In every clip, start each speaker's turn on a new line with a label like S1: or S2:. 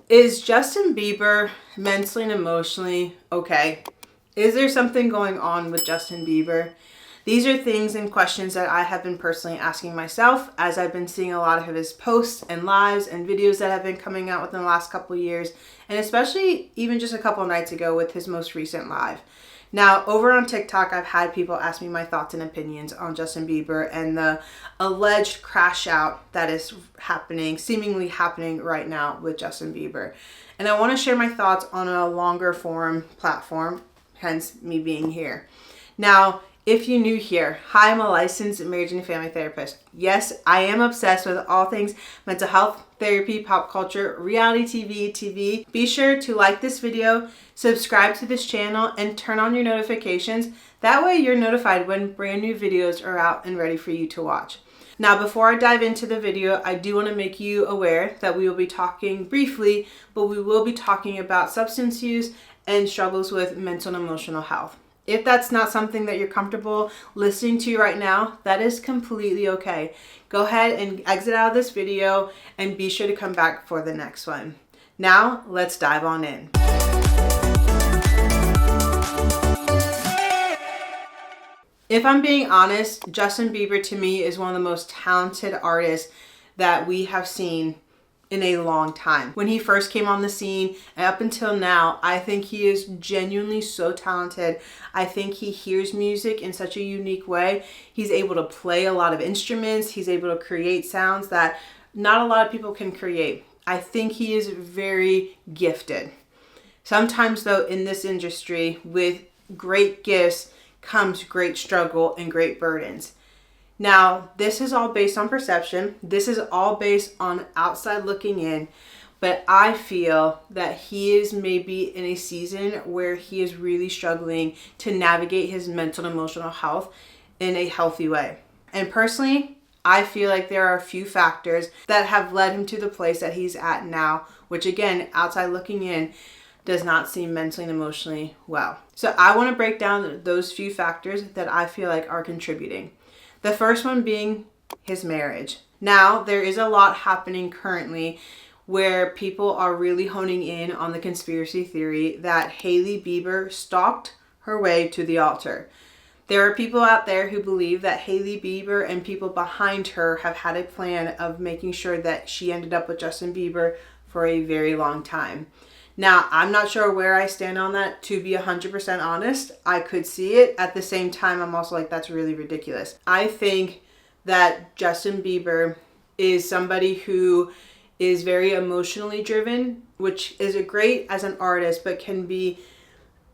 S1: Is Justin Bieber mentally and emotionally okay? Is there something going on with Justin Bieber? These are things and questions that I have been personally asking myself as I've been seeing a lot of his posts and lives and videos that have been coming out within the last couple of years, and especially even just a couple of nights ago with his most recent live. Now, over on TikTok, I've had people ask me my thoughts and opinions on Justin Bieber and the alleged crash out that is seemingly happening right now with Justin Bieber. And I want to share my thoughts on a longer form platform, hence me being here. Now, if you're new here, hi, I'm a licensed marriage and family therapist. Yes, I am obsessed with all things mental health, therapy, pop culture, reality TV. Be sure to like this video, subscribe to this channel, and turn on your notifications. That way you're notified when brand new videos are out and ready for you to watch. Now, before I dive into the video, I do want to make you aware that we will be talking briefly, but we will be talking about substance use and struggles with mental and emotional health. If that's not something that you're comfortable listening to right now, that is completely okay. Go ahead and exit out of this video and be sure to come back for the next one. Now, let's dive on in. If I'm being honest, Justin Bieber to me is one of the most talented artists that we have seen in a long time. When he first came on the scene and up until now, I think he is genuinely so talented. I think he hears music in such a unique way. He's able to play a lot of instruments. He's able to create sounds that not a lot of people can create. I think he is very gifted. Sometimes though, in this industry, with great gifts comes great struggle and great burdens. Now, this is all based on perception. This is all based on outside looking in, but I feel that he is maybe in a season where he is really struggling to navigate his mental and emotional health in a healthy way. And personally, I feel like there are a few factors that have led him to the place that he's at now, which again, outside looking in, does not seem mentally and emotionally well. So I want to break down those few factors that I feel like are contributing. The first one being his marriage. Now, there is a lot happening currently where people are really honing in on the conspiracy theory that Hailey Bieber stalked her way to the altar. There are people out there who believe that Hailey Bieber and people behind her have had a plan of making sure that she ended up with Justin Bieber for a very long time. Now, I'm not sure where I stand on that, to be 100% honest. I could see it. At the same time, I'm also like, that's really ridiculous. I think that Justin Bieber is somebody who is very emotionally driven, which is great as an artist, but can be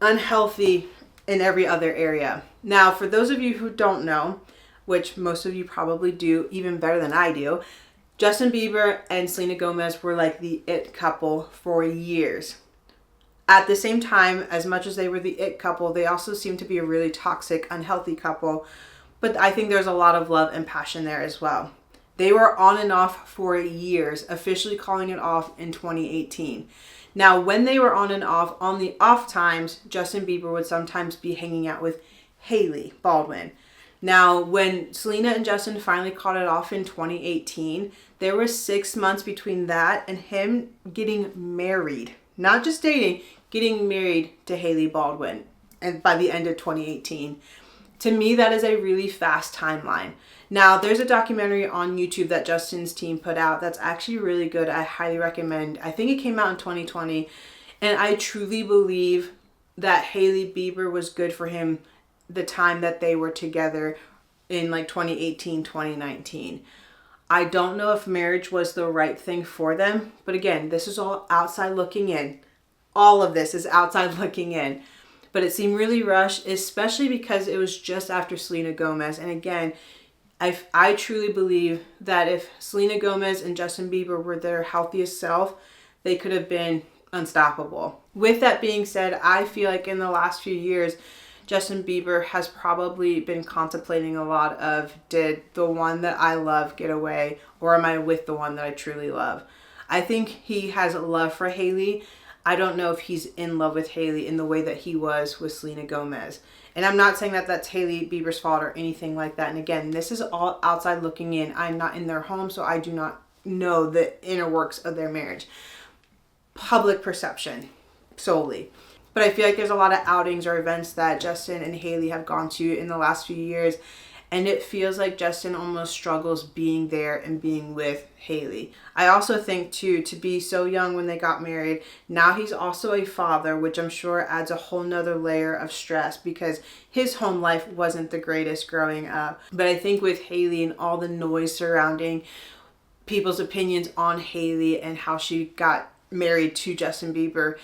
S1: unhealthy in every other area. Now, for those of you who don't know, which most of you probably do even better than I do, Justin Bieber and Selena Gomez were like the it couple for years. At the same time, as much as they were the it couple, they also seemed to be a really toxic, unhealthy couple. But I think there's a lot of love and passion there as well. They were on and off for years, officially calling it off in 2018. Now, when they were on and off, on the off times, Justin Bieber would sometimes be hanging out with Hailey Baldwin. Now, when Selena and Justin finally called it off in 2018, there was 6 months between that and him getting married. Not just dating, getting married to Hailey Baldwin. And by the end of 2018. To me, that is a really fast timeline. Now, there's a documentary on YouTube that Justin's team put out that's actually really good. I highly recommend. I think it came out in 2020. And I truly believe that Hailey Bieber was good for him the time that they were together in like 2018, 2019. I don't know if marriage was the right thing for them, but again, this is all outside looking in. All of this is outside looking in. But it seemed really rushed, especially because it was just after Selena Gomez. And again, I truly believe that if Selena Gomez and Justin Bieber were their healthiest self, they could have been unstoppable. With that being said, I feel like in the last few years, Justin Bieber has probably been contemplating a lot of, did the one that I love get away, or am I with the one that I truly love? I think he has love for Hailey. I don't know if he's in love with Hailey in the way that he was with Selena Gomez. And I'm not saying that that's Hailey Bieber's fault or anything like that. And again, this is all outside looking in. I'm not in their home, so I do not know the inner works of their marriage. public perception solely. But I feel like there's a lot of outings or events that Justin and Hailey have gone to in the last few years, and it feels like Justin almost struggles being there and being with Hailey. I also think too, to be so young when they got married, now he's also a father, which I'm sure adds a whole nother layer of stress because his home life wasn't the greatest growing up. But I think with Hailey and all the noise surrounding people's opinions on Hailey and how she got married to Justin Bieber,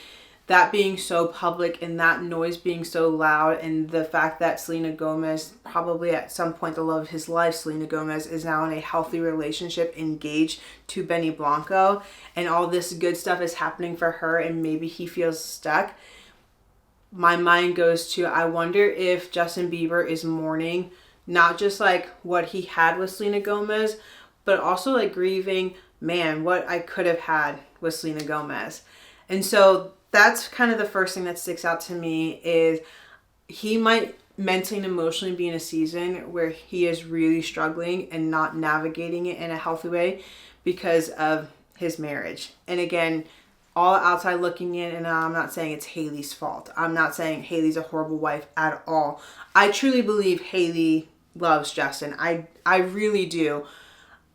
S1: that being so public and that noise being so loud, and the fact that Selena Gomez, probably at some point the love of his life, Selena Gomez, is now in a healthy relationship, engaged to Benny Blanco, and all this good stuff is happening for her, and maybe he feels stuck. My mind goes to, I wonder if Justin Bieber is mourning not just like what he had with Selena Gomez, but also like grieving, man, what I could have had with Selena Gomez. And so that's kind of the first thing that sticks out to me, is he might mentally and emotionally be in a season where he is really struggling and not navigating it in a healthy way because of his marriage. And again, all outside looking in, and I'm not saying it's Hailey's fault. I'm not saying Hailey's a horrible wife at all. I truly believe Hailey loves Justin. I really do.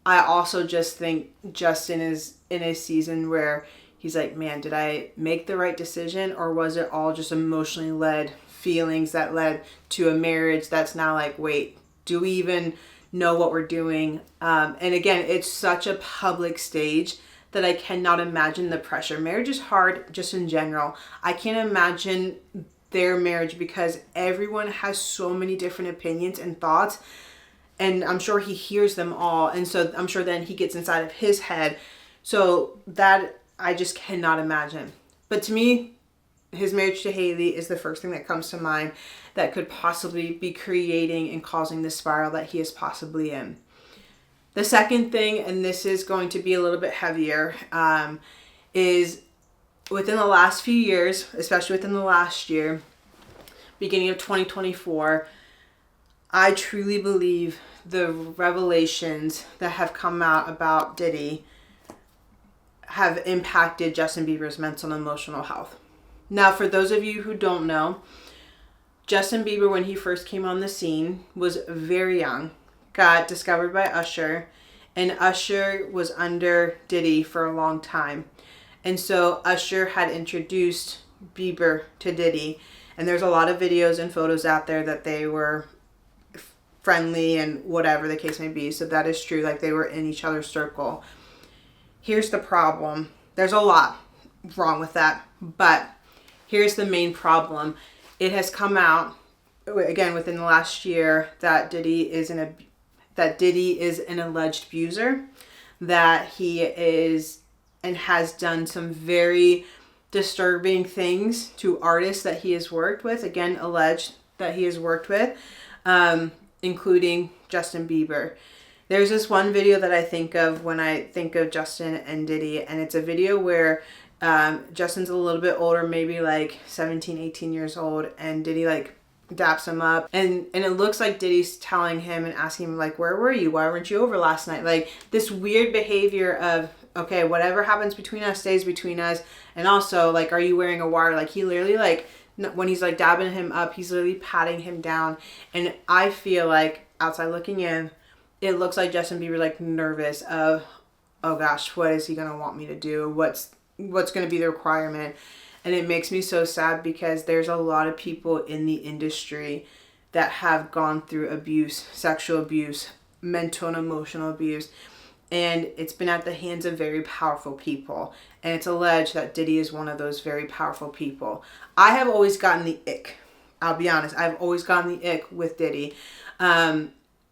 S1: I also just think Justin is in a season where he's like, man, did I make the right decision, or was it all just emotionally led feelings that led to a marriage that's now like, wait, do we even know what we're doing? And again, it's such a public stage that I cannot imagine the pressure. Marriage is hard just in general. I can't imagine their marriage because everyone has so many different opinions and thoughts, and I'm sure he hears them all. And so I'm sure then he gets inside of his head. So that I just cannot imagine. But to me, his marriage to Hailey is the first thing that comes to mind that could possibly be creating and causing the spiral that he is possibly in. The second thing, and this is going to be a little bit heavier, is within the last few years, especially within the last year, beginning of 2024, I truly believe the revelations that have come out about Diddy have impacted Justin Bieber's mental and emotional health. Now, for those of you who don't know, Justin Bieber, when he first came on the scene, was very young, got discovered by Usher, and Usher was under Diddy for a long time. And so Usher had introduced Bieber to Diddy, and there's a lot of videos and photos out there that they were friendly and whatever the case may be. So that is true, like they were in each other's circle. Here's the problem. There's a lot wrong with that, but here's the main problem. It has come out, again, within the last year that Diddy is an alleged abuser, that he is and has done some very disturbing things to artists that he has worked with, again, alleged that he has worked with, including Justin Bieber. There's this one video that I think of when I think of Justin and Diddy, and it's a video where Justin's a little bit older, maybe like 17, 18 years old, and Diddy like daps him up, and it looks like Diddy's telling him and asking him like, where were you? Why weren't you over last night? Like this weird behavior of, okay, whatever happens between us stays between us, and also like, are you wearing a wire? Like he literally like, when he's like dabbing him up, he's literally patting him down, and I feel like outside looking in, it looks like Justin Bieber like nervous of, oh gosh, what is he gonna want me to do? What's gonna be the requirement? And it makes me so sad because there's a lot of people in the industry that have gone through abuse, sexual abuse, mental and emotional abuse, and it's been at the hands of very powerful people. And it's alleged that Diddy is one of those very powerful people. I have always gotten the ick. I'll be honest. I've always gotten the ick with Diddy.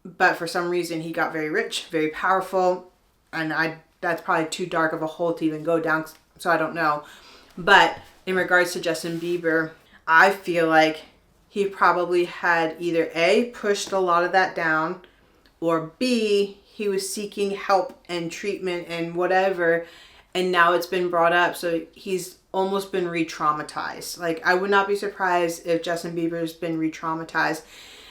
S1: But for some reason, he got very rich, very powerful, and that's probably too dark of a hole to even go down, so I don't know. But in regards to Justin Bieber, I feel like he probably had either A, pushed a lot of that down, or B, he was seeking help and treatment and whatever, and now it's been brought up, so he's almost been re-traumatized. Like, I would not be surprised if Justin Bieber's been re-traumatized.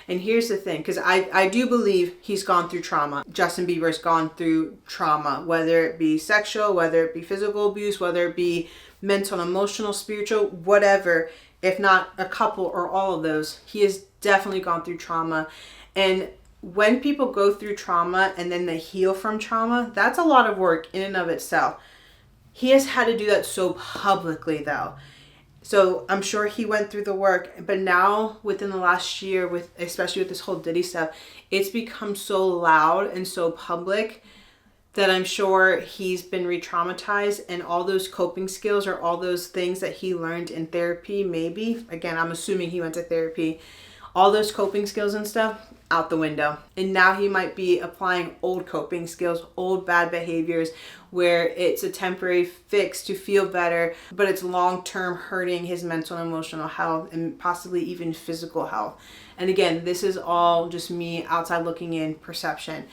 S1: And here's the thing, because I do believe he's gone through trauma. Justin Bieber's gone through trauma, whether it be sexual, whether it be physical abuse, whether it be mental, emotional, spiritual, whatever. If not a couple or all of those, he has definitely gone through trauma. And when people go through trauma and then they heal from trauma, that's a lot of work in and of itself. He has had to do that so publicly though. So I'm sure he went through the work, but now within the last year, especially with this whole Diddy stuff, it's become so loud and so public that I'm sure he's been re-traumatized, and all those coping skills or all those things that he learned in therapy, maybe, again, I'm assuming he went to therapy, all those coping skills and stuff out the window. And now he might be applying old coping skills, old bad behaviors, where it's a temporary fix to feel better, but it's long-term hurting his mental and emotional health and possibly even physical health. And again, this is all just me outside looking in, perception.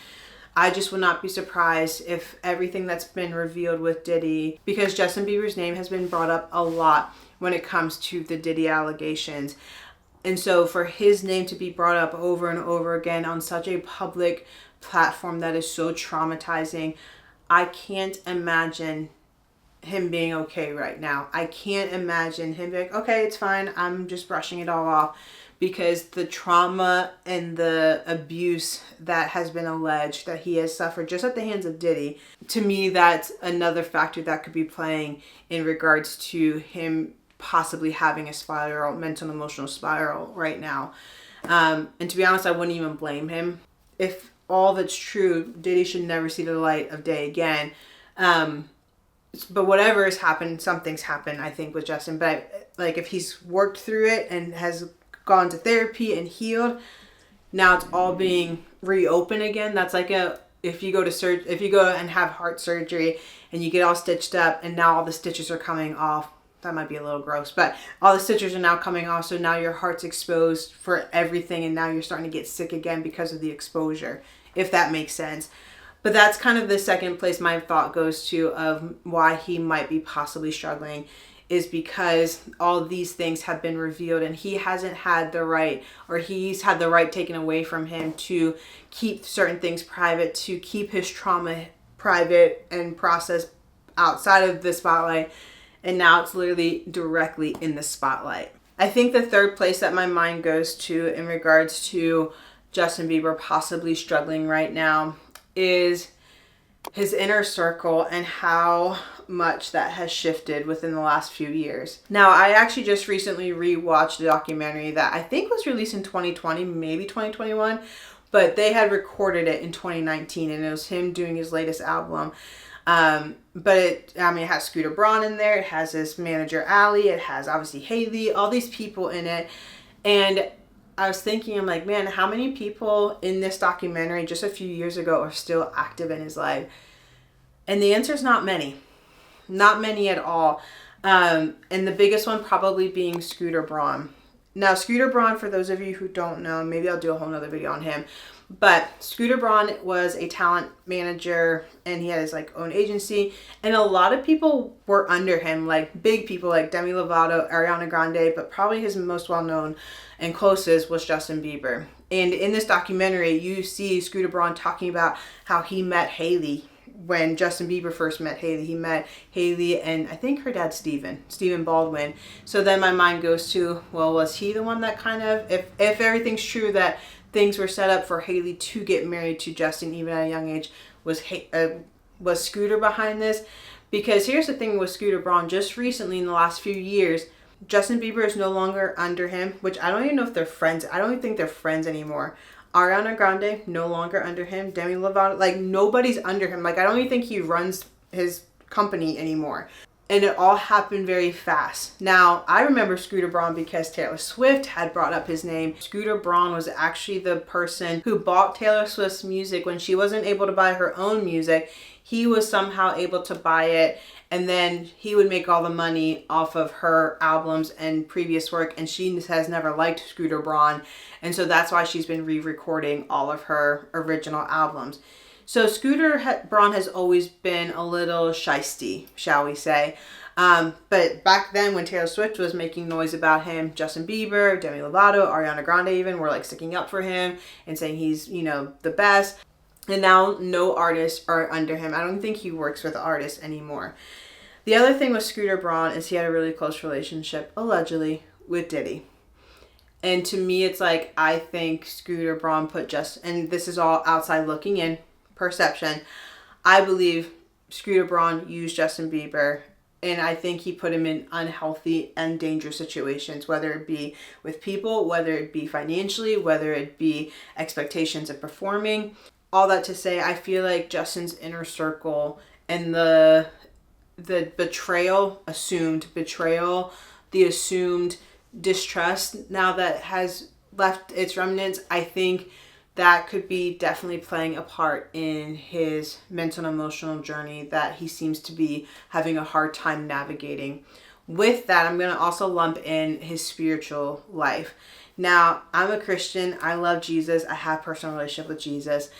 S1: I just would not be surprised if everything that's been revealed with Diddy, because Justin Bieber's name has been brought up a lot when it comes to the Diddy allegations. And so for his name to be brought up over and over again on such a public platform that is so traumatizing, I can't imagine him being okay right now. I can't imagine him being like, okay, it's fine, I'm just brushing it all off. Because the trauma and the abuse that has been alleged that he has suffered just at the hands of Diddy, to me, that's another factor that could be playing in regards to him possibly having a spiral, mental and emotional spiral right now. And to be honest, I wouldn't even blame him. If all that's true, Diddy should never see the light of day again. But whatever has happened, something's happened, I think, with Justin. But like, if he's worked through it and has gone to therapy and healed, now it's all being reopened again. That's like if you go and have heart surgery and you get all stitched up and now all the stitches are coming off. That might be a little gross, but all the stitches are now coming off, so now your heart's exposed for everything, and now you're starting to get sick again because of the exposure, if that makes sense. But that's kind of the second place my thought goes to of why he might be possibly struggling, is because all these things have been revealed and he hasn't had the right, or he's had the right taken away from him to keep certain things private, to keep his trauma private and processed outside of the spotlight. And now it's literally directly in the spotlight. I think the third place that my mind goes to in regards to Justin Bieber possibly struggling right now is his inner circle and how much that has shifted within the last few years. Now, I actually just recently rewatched a documentary that I think was released in 2020, maybe 2021, but they had recorded it in 2019, and it was him doing his latest album. But it has Scooter Braun in there. It has his manager, Allie. It has obviously Haley, all these people in it. And I was thinking, I'm like, man, how many people in this documentary just a few years ago are still active in his life? And the answer is not many. Not many at all. And the biggest one probably being Scooter Braun. Now, Scooter Braun, for those of you who don't know, maybe I'll do a whole nother video on him. But Scooter Braun was a talent manager, and he had his own agency, and a lot of people were under him, like big people like Demi Lovato, Ariana Grande, but probably his most well-known and closest was Justin Bieber. And in this documentary, you see Scooter Braun talking about how he met Haley. When Justin Bieber first met Haley, he met Haley and I think her dad, Stephen Baldwin. So then my mind goes to, well, was he the one that kind of, if everything's true that things were set up for Haley to get married to Justin even at a young age, was Scooter behind this? Because here's the thing with Scooter Braun, just recently in the last few years, Justin Bieber is no longer under him, which I don't even know if they're friends. I don't even think they're friends anymore. Ariana Grande, no longer under him. Demi Lovato, nobody's under him. I don't even think he runs his company anymore. And it all happened very fast. Now, I remember Scooter Braun because Taylor Swift had brought up his name. Scooter Braun was actually the person who bought Taylor Swift's music when she wasn't able to buy her own music. He was somehow able to buy it, and then he would make all the money off of her albums and previous work, and she has never liked Scooter Braun, and so that's why she's been re-recording all of her original albums. So Scooter Braun has always been a little shysty, shall we say. But back then when Taylor Swift was making noise about him, Justin Bieber, Demi Lovato, Ariana Grande even were like sticking up for him and saying he's, the best. And now no artists are under him. I don't think he works with artists anymore. The other thing with Scooter Braun is he had a really close relationship, allegedly, with Diddy. And to me, it's like, I think Scooter Braun and this is all outside looking in, perception. I believe Scooter Braun used Justin Bieber, and I think he put him in unhealthy and dangerous situations, whether it be with people, whether it be financially, whether it be expectations of performing. All that to say, I feel like Justin's inner circle and the assumed betrayal, the assumed distrust now that has left its remnants, I think that could be definitely playing a part in his mental and emotional journey that he seems to be having a hard time navigating. With that, I'm going to also lump in his spiritual life. Now, I'm a Christian. I love Jesus. I have a personal relationship with Jesus.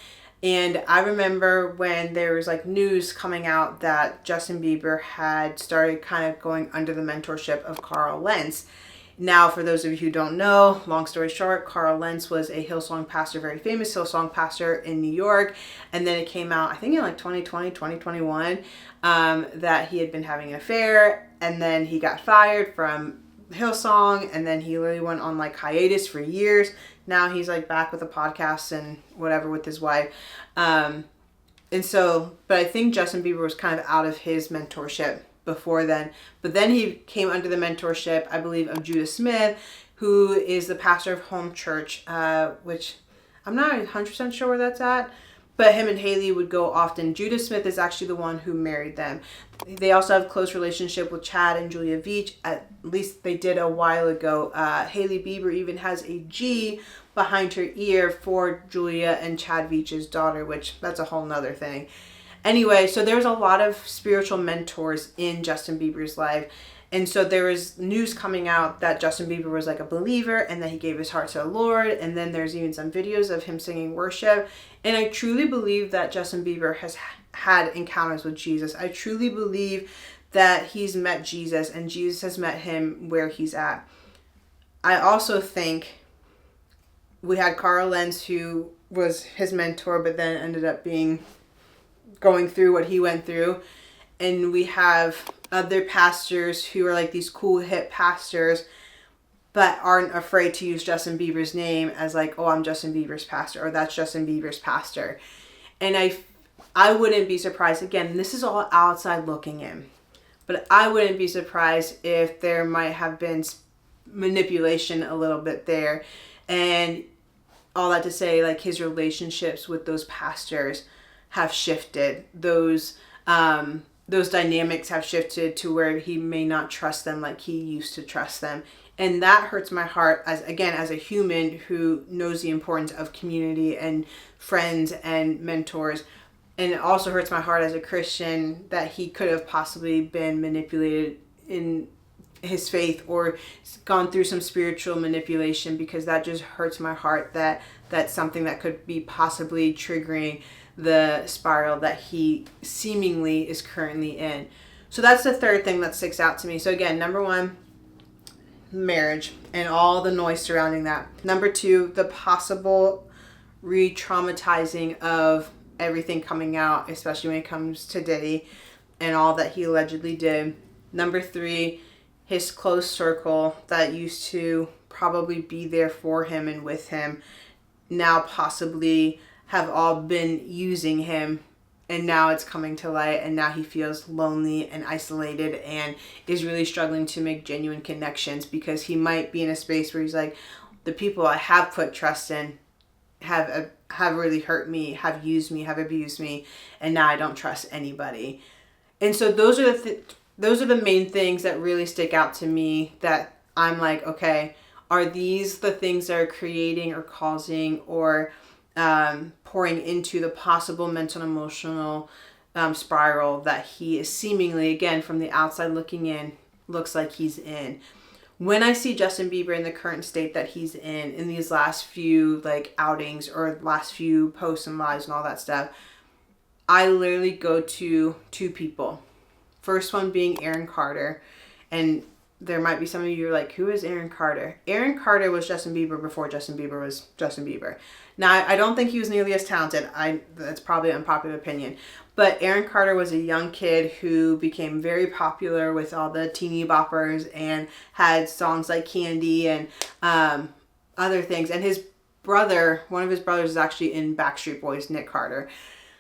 S1: And I remember when there was like news coming out that Justin Bieber had started kind of going under the mentorship of Carl Lentz. Now, for those of you who don't know, long story short, Carl Lentz was a Hillsong pastor, very famous Hillsong pastor in New York. And then it came out, I think in like 2020, 2021, that he had been having an affair. And then he got fired from Hillsong. And then he literally went on like hiatus for years. Now he's like back with a podcast and whatever with his wife. But I think Justin Bieber was kind of out of his mentorship before then. But then he came under the mentorship, I believe, of Judah Smith, who is the pastor of Home Church, which I'm not 100% sure where that's at. But him and Haley would go often. Judah Smith is actually the one who married them. They also have a close relationship with Chad and Julia Veach. At least they did a while ago. Haley Bieber even has a G behind her ear for Julia and Chad Veach's daughter, which that's a whole nother thing. Anyway, so there's a lot of spiritual mentors in Justin Bieber's life. And so there was news coming out that Justin Bieber was like a believer and that he gave his heart to the Lord. And then there's even some videos of him singing worship. And I truly believe that Justin Bieber has had encounters with Jesus. I truly believe that he's met Jesus and Jesus has met him where he's at. I also think we had Carl Lentz, who was his mentor, but then ended up going through what he went through. And we have other pastors who are like these cool hip pastors, but aren't afraid to use Justin Bieber's name as like, oh, I'm Justin Bieber's pastor, or that's Justin Bieber's pastor. And I wouldn't be surprised, again, this is all outside looking in, but I wouldn't be surprised if there might have been manipulation a little bit there. And all that to say, like, his relationships with those pastors have shifted. Those dynamics have shifted to where he may not trust them like he used to trust them. And that hurts my heart as a human who knows the importance of community and friends and mentors. And it also hurts my heart as a Christian that he could have possibly been manipulated in his faith or gone through some spiritual manipulation, because that just hurts my heart that that's something that could be possibly triggering the spiral that he seemingly is currently in. So that's the third thing that sticks out to me. So again, number one, marriage and all the noise surrounding that. Number two, the possible re-traumatizing of everything coming out, especially when it comes to Diddy and all that he allegedly did. Number three, his close circle that used to probably be there for him and with him now possibly have all been using him, and now it's coming to light, and now he feels lonely and isolated and is really struggling to make genuine connections, because he might be in a space where he's like, the people I have put trust in have really hurt me, have used me, have abused me, and now I don't trust anybody. And so those are the main things that really stick out to me, that I'm like, okay, are these the things that are creating or causing or pouring into the possible mental and emotional spiral that he is seemingly, again, from the outside looking in, looks like he's in. When I see Justin Bieber in the current state that he's in these last few like outings or last few posts and lives and all that stuff, I literally go to two people. First one being Aaron Carter. And there might be some of you who are like, who is Aaron Carter? Aaron Carter was Justin Bieber before Justin Bieber was Justin Bieber. Now, I don't think he was nearly as talented. That's probably an unpopular opinion. But Aaron Carter was a young kid who became very popular with all the teeny boppers and had songs like Candy and other things. And his brother, one of his brothers, is actually in Backstreet Boys, Nick Carter.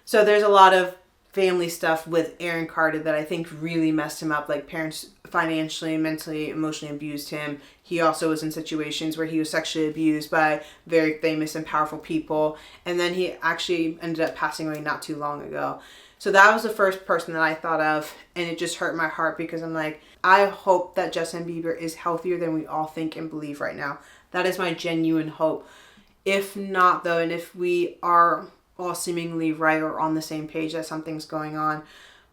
S1: So there's a lot of family stuff with Aaron Carter that I think really messed him up. Like parents financially, mentally, emotionally abused him. He also was in situations where he was sexually abused by very famous and powerful people. And then he actually ended up passing away not too long ago. So that was the first person that I thought of, and it just hurt my heart because I'm like, I hope that Justin Bieber is healthier than we all think and believe right now. That is my genuine hope. If not though, and if we are all seemingly right or on the same page that something's going on,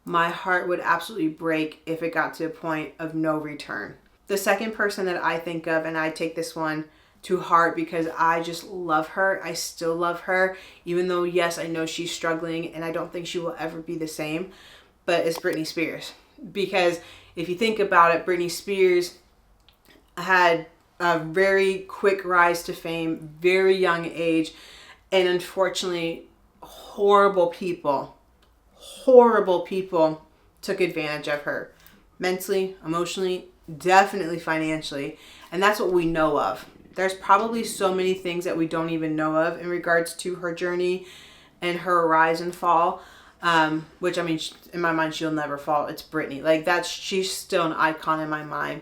S1: my heart would absolutely break if it got to a point of no return. The second person that I think of, and I take this one to heart because I just love her. I still love her, even though, yes, I know she's struggling and I don't think she will ever be the same, but it's Britney Spears. Because if you think about it, Britney Spears had a very quick rise to fame, very young age, and unfortunately, horrible people took advantage of her. Mentally, emotionally, definitely financially. And that's what we know of. There's probably so many things that we don't even know of in regards to her journey and her rise and fall. Which, I mean, in my mind, she'll never fall. It's Britney. Like, she's still an icon in my mind.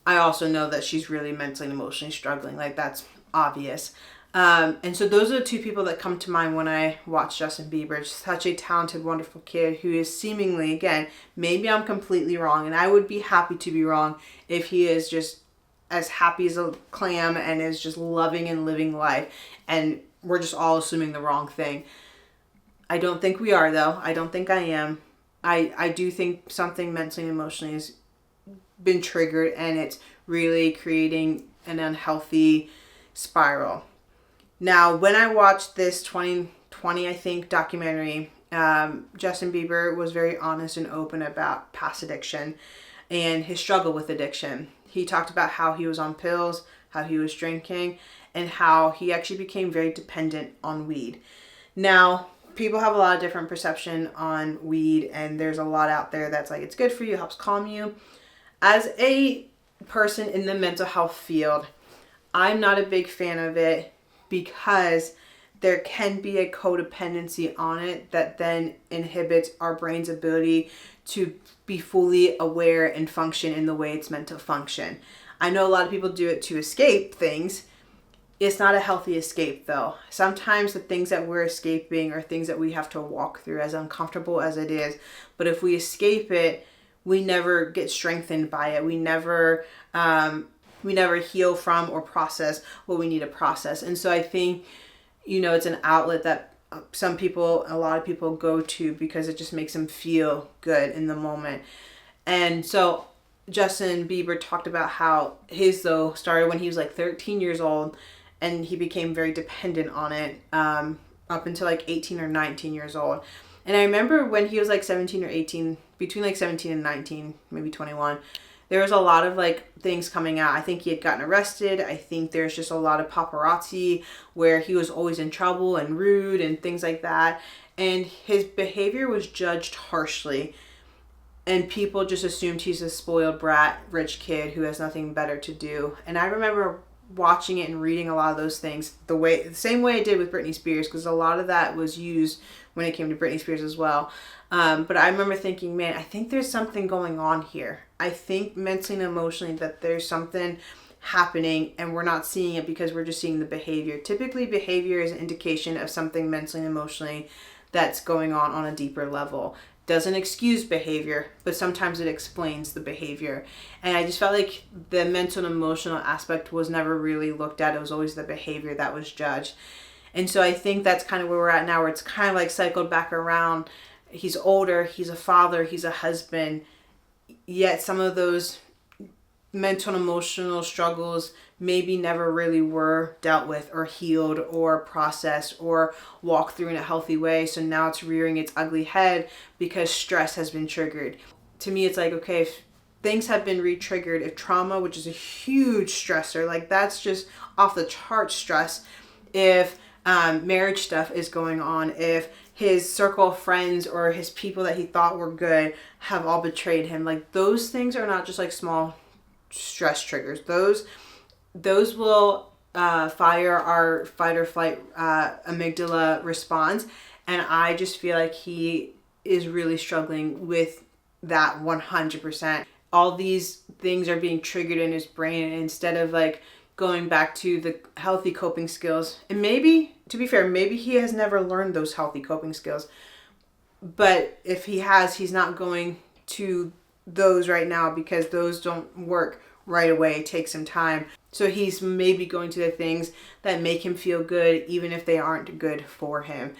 S1: I also know that she's really mentally and emotionally struggling. Like, that's obvious. And so those are the two people that come to mind when I watch Justin Bieber. Such a talented, wonderful kid who is seemingly, again, maybe I'm completely wrong, and I would be happy to be wrong if he is just as happy as a clam and is just loving and living life, and we're just all assuming the wrong thing. I don't think we are, though. I don't think I am. I do think something mentally and emotionally has been triggered, and it's really creating an unhealthy spiral. Now, when I watched this 2020, I think, documentary, Justin Bieber was very honest and open about past addiction and his struggle with addiction. He talked about how he was on pills, how he was drinking, and how he actually became very dependent on weed. Now, people have a lot of different perception on weed, and there's a lot out there that's like, it's good for you, helps calm you. As a person in the mental health field, I'm not a big fan of it because there can be a codependency on it that then inhibits our brain's ability to be fully aware and function in the way it's meant to function. I know a lot of people do it to escape things. It's not a healthy escape, though. Sometimes the things that we're escaping are things that we have to walk through, as uncomfortable as it is. But if we escape it, we never get strengthened by it. We never heal from or process what we need to process. And so I think, it's an outlet that a lot of people go to because it just makes them feel good in the moment. And so Justin Bieber talked about how his, though, started when he was like 13 years old, and he became very dependent on it up until like 18 or 19 years old. And I remember when he was like 17 or 18, between like 17 and 19, maybe 21, there was a lot of like things coming out. I think he had gotten arrested. I think there's just a lot of paparazzi where he was always in trouble and rude and things like that. And his behavior was judged harshly. And people just assumed he's a spoiled brat, rich kid who has nothing better to do. And I remember watching it and reading a lot of those things the same way I did with Britney Spears, because a lot of that was used when it came to Britney Spears as well. But I remember thinking, man, I think there's something going on here. I think mentally and emotionally that there's something happening and we're not seeing it because we're just seeing the behavior. Typically, behavior is an indication of something mentally and emotionally that's going on a deeper level. Doesn't excuse behavior, but sometimes it explains the behavior. And I just felt like the mental and emotional aspect was never really looked at. It was always the behavior that was judged. And so I think that's kind of where we're at now, where it's kind of like cycled back around. He's older, he's a father, he's a husband, yet some of those mental and emotional struggles maybe never really were dealt with or healed or processed or walked through in a healthy way. So now it's rearing its ugly head because stress has been triggered. to me, it's like, okay, if things have been re-triggered, if trauma, which is a huge stressor, like that's just off the chart stress, if marriage stuff is going on, if his circle of friends or his people that he thought were good have all betrayed him, like those things are not just like small stress triggers. Those will fire our fight or flight amygdala response. And I just feel like he is really struggling with that 100%. All these things are being triggered in his brain, and instead of like going back to the healthy coping skills, and maybe, to be fair, maybe he has never learned those healthy coping skills, but if he has, he's not going to those right now because those don't work right away. It takes some time. So he's maybe going to the things that make him feel good, even if they aren't good for him.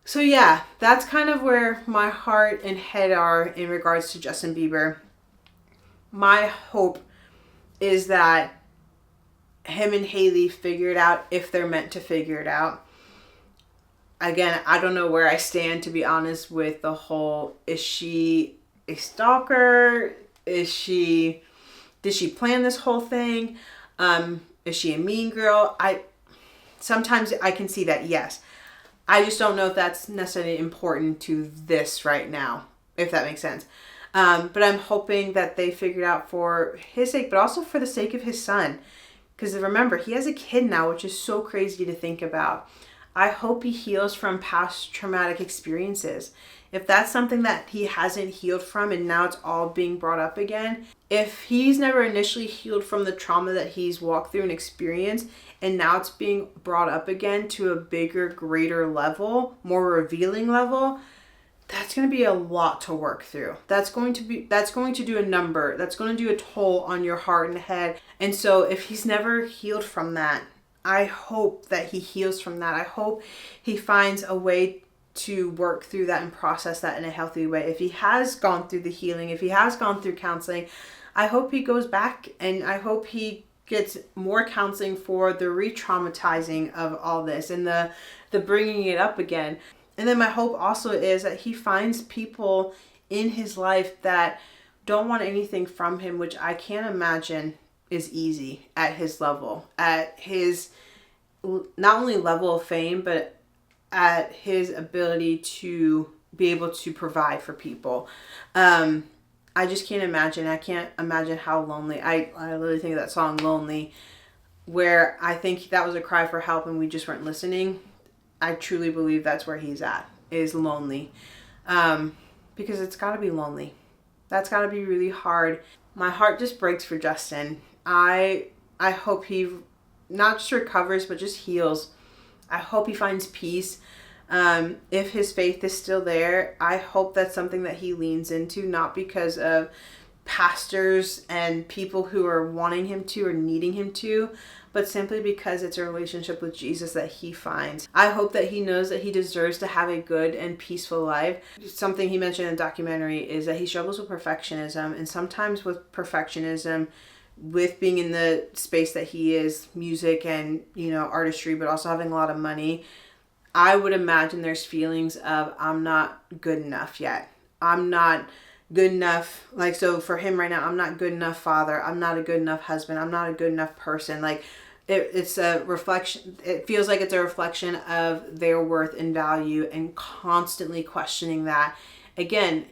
S1: So yeah, that's kind of where my heart and head are in regards to Justin Bieber. My hope is that him and Hailey figure it out if they're meant to figure it out. Again, I don't know where I stand, to be honest, with the whole, is she a stalker? Did she plan this whole thing? Is she a mean girl? Sometimes I can see that, yes. I just don't know if that's necessarily important to this right now, if that makes sense. But I'm hoping that they figure it out for his sake, but also for the sake of his son. Because remember, he has a kid now, which is so crazy to think about. I hope he heals from past traumatic experiences. If that's something that he hasn't healed from and now it's all being brought up again, if he's never initially healed from the trauma that he's walked through and experienced, and now it's being brought up again to a bigger, greater level, more revealing level, that's going to be a lot to work through. That's going to do a number. That's going to do a toll on your heart and head. And so if he's never healed from that, I hope that he heals from that. I hope he finds a way to work through that and process that in a healthy way. If he has gone through the healing, if he has gone through counseling, I hope he goes back and I hope he gets more counseling for the re-traumatizing of all this and the bringing it up again. And then my hope also is that he finds people in his life that don't want anything from him, which I can't imagine is easy at his level, at his not only level of fame, but at his ability to be able to provide for people. I just can't imagine. I can't imagine how lonely. I literally think of that song Lonely, where I think that was a cry for help and we just weren't listening. I truly believe that's where he's at, is lonely. Because it's got to be lonely. That's got to be really hard. My heart just breaks for Justin. I hope he not just recovers, but just heals. I hope he finds peace. If his faith is still there, I hope that's something that he leans into, not because of pastors and people who are wanting him to or needing him to, but simply because it's a relationship with Jesus that he finds. I hope that he knows that he deserves to have a good and peaceful life. Something he mentioned in the documentary is that he struggles with perfectionism, and sometimes with perfectionism, with being in the space that he is, music and, artistry, but also having a lot of money, I would imagine there's feelings of, I'm not good enough yet. I'm not good enough. Like, so for him right now, I'm not good enough father. I'm not a good enough husband. I'm not a good enough person. Like, it's a reflection. It feels like it's a reflection of their worth and value, and constantly questioning that. Again,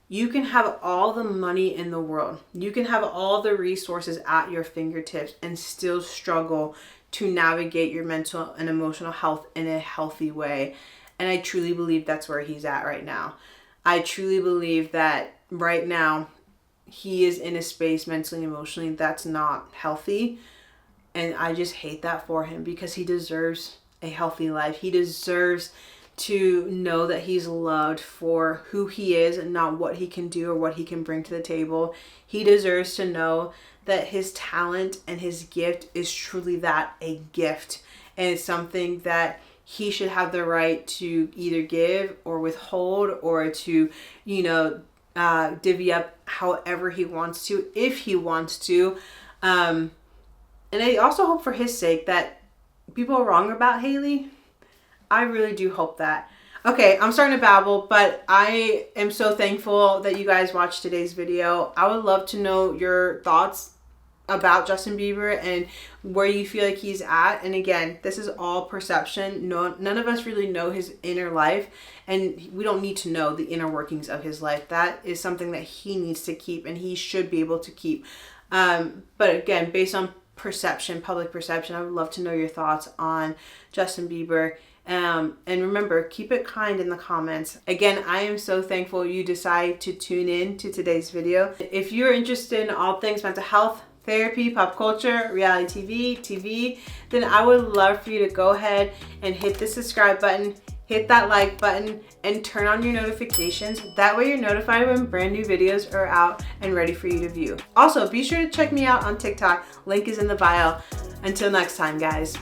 S1: you can have all the money in the world. You can have all the resources at your fingertips and still struggle to navigate your mental and emotional health in a healthy way. And I truly believe that's where he's at right now. I truly believe that right now he is in a space mentally and emotionally that's not healthy. And I just hate that for him, because he deserves a healthy life. He deserves to know that he's loved for who he is and not what he can do or what he can bring to the table. He deserves to know that his talent and his gift is truly that, a gift. And it's something that he should have the right to either give or withhold, or to, divvy up however he wants to, if he wants to. And I also hope for his sake that people are wrong about Hailey. I really do hope that. Okay, I'm starting to babble, but I am so thankful that you guys watched today's video. I would love to know your thoughts about Justin Bieber and where you feel like he's at. And again, this is all perception. No, none of us really know his inner life, and we don't need to know the inner workings of his life. That is something that he needs to keep, and he should be able to keep. But again, based on perception, public perception, I would love to know your thoughts on Justin Bieber. And remember, keep it kind in the comments. Again, I am so thankful you decide to tune in to today's video. If you're interested in all things mental health, therapy, pop culture, reality TV, then I would love for you to go ahead and hit the subscribe button, hit that like button, and turn on your notifications. That way you're notified when brand new videos are out and ready for you to view. Also, be sure to check me out on TikTok. Link is in the bio. Until next time, guys.